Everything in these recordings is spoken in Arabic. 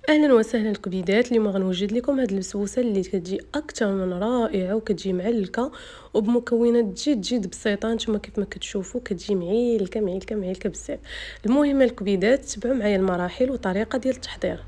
اهلا وسهلا الكبيدات. اليوم غنوجد لكم هاد البسبوسه اللي كتجي اكثر من رائعه وكتجي معلكه وبمكونات جد بسيطه. نتوما كيف ما كتشوفوا كتجي معيلكه بزاف. المهم الكبيدات تبعوا معايا المراحل وطريقه ديال التحضير.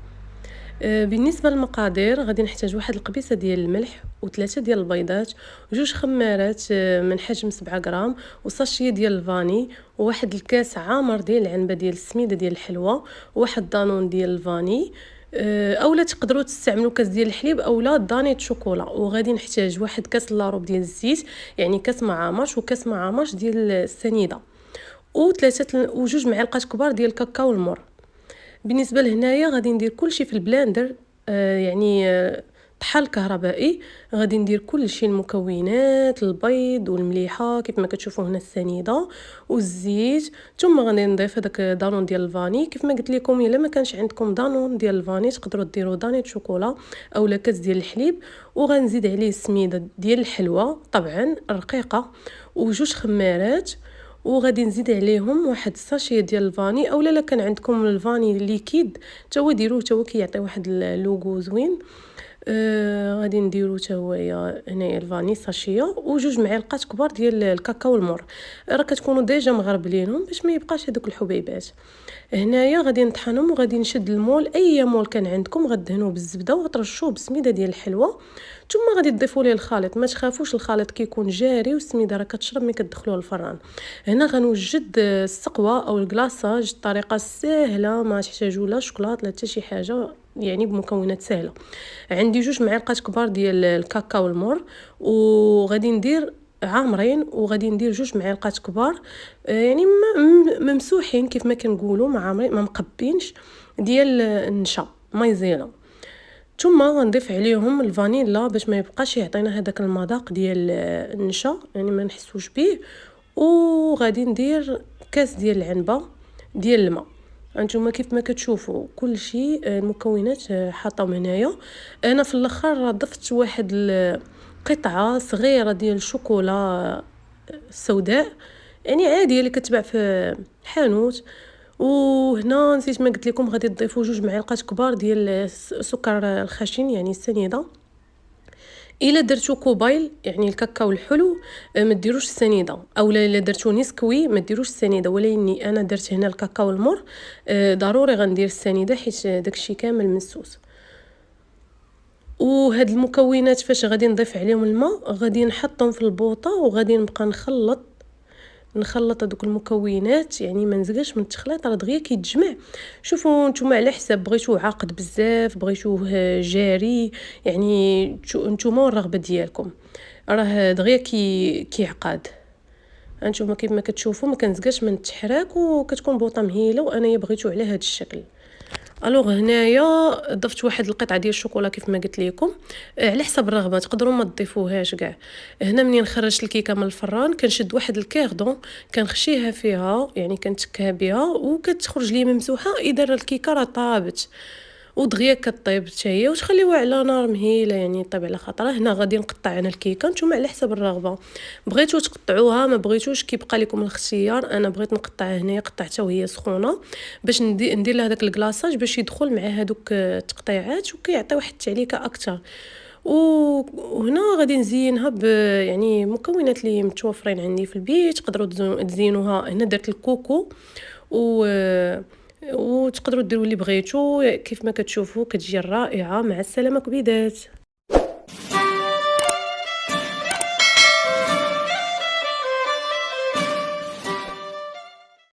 بالنسبه للمقادير غادي نحتاج واحد القبيصه ديال الملح وثلاثه ديال البيضات وجوج خمارات من حجم 7 غرام وساشيه ديال الفاني وواحد الكاس عامر ديال العنبه ديال السميده ديال الحلوى وواحد دانون ديال الفاني. اولا تقدروا تستعملوا كاس ديال الحليب اولا دانيت شوكولا. وغادي نحتاج واحد كاس لاروب ديال الزيت يعني كاس معامش وكاس معامش ديال السنيده وثلاثه وجوج معالق كبار ديال الكاكاو المر. بالنسبه لهنايا غادي ندير كلشي في البلاندر طحال كهربائي. غادي ندير كلشي المكونات البيض والمليحه كيف ما كتشوفوا هنا السنيده والزيت ثم غادي نضيف هذاك دانون ديال الفاني. كيف ما قلت لكم الا ما كانش عندكم دانون ديال الفاني تقدروا ديروا دانيت شوكولا اولا كاس ديال الحليب وغنزيد عليه السميده ديال الحلوى طبعا رقيقه وجوج خمارات وغادي نزيد عليهم واحد الساشيه ديال الفاني اولا لا كان عندكم الفاني ليكيد تا هو ديروه تا هو كيعطي واحد اللوغو زوين. غادي نديرو تا هويا هنايا الفاني ساشيه وجوج معالق كبار ديال الكاكاو المر. راه كتكونوا ديجا مغربلينهم باش ما يبقاش هذوك الحبيبات. هنايا غادي نطحنهم وغادي نشد المول اي مول كان عندكم غدهنوه بالزبده وغترشوه بالسميده ديال الحلوى ثم غادي تضيفوا ليه الخليط. ما تخافوش الخليط كيكون جاري والسميده راه كتشرب ملي كتدخلوه للفران. هنا غنوجد السقوه او الكلاصاج الطريقه سهله ما تحتاجوا لا شوكولاط لا حتى شي حاجه يعني بمكونات سهله. عندي جوج معالق كبار ديال الكاكاو المر وغادي ندير عامرين وغادي ندير جوج معالق كبار يعني ممسوحين كيف ما كنقولوا ما عامرين ما مقبينش ديال النشا مايزيلا. ثم غنضيف عليهم الفانيلا باش ما يبقاش يعطينا هذاك المذاق ديال النشا يعني ما نحسوش به. وغادي ندير كاس ديال العنبه ديال الماء. انتما كيف ما كتشوفوا كل شيء المكونات حاطهم هنايا. انا في الاخر ضفت واحد قطعه صغيره ديال الشوكولا السوداء يعني عاديه اللي كتباع في الحانوت. وهنا نسيت ما قلت لكم غادي تضيفوا جوج معالق كبار ديال السكر الخشن يعني السنيده. الا درتو كوبايل يعني الكاكاو الحلو ما ديروش السنيده اولا الا درتو نسكوي ما ديروش السنيده ولكني انا درت هنا الكاكاو المر ضروري غندير السنيده حيت داكشي كامل مسوس. وهاد المكونات فاش غادي نضيف عليهم الماء غادي نحطهم في البوطه وغادي نبقى نخلط هذوك المكونات يعني ما نزقاش من التخليط راه دغيا كيتجمع. شوفوا نتوما على حساب بغيتوه عاقد بزاف بغيتوه جاري يعني نتوما والرغبه ديالكم راه دغيا كيعقد. هانتوما كيف ما كتشوفوا ما كنزقاش من التحراك وكتكون بوطه مهيله وانا بغيتو على هذا الشكل. الوغ هنايا ضفت واحد القطعه ديال الشوكولا كيف ما قلت لكم على حسب الرغبه تقدروا ما تضيفوهاش كاع. هنا منين خرجت الكيكه من الفران كنشد واحد الكيردون كنخشيها فيها يعني كنتكها بها وكتخرج لي ممسوحه اذا الكيكه راه طابت ودغيا كطيب حتى هي وتخليوها على نار مهيله يعني طيب على خاطرها. هنا غادي نقطع انا الكيكه نتوما على حسب الرغبه بغيتو تقطعوها ما بغيتوش كيبقى لكم الاختيار. انا بغيت نقطعها هنايا قطعتها وهي سخونه باش ندير لها داك الكلاصاج باش يدخل مع هذوك التقطيعات وكيعطي واحد التعليكه اكثر. وهنا غادي نزينها يعني مكونات اللي متوفرين عندي في البيت تقدروا تزينوها. هنا درت الكوكو وتقدروا ديروا اللي بغيتو كيف ما كتشوفوا كتجي رائعه. مع السلامه كبيدات.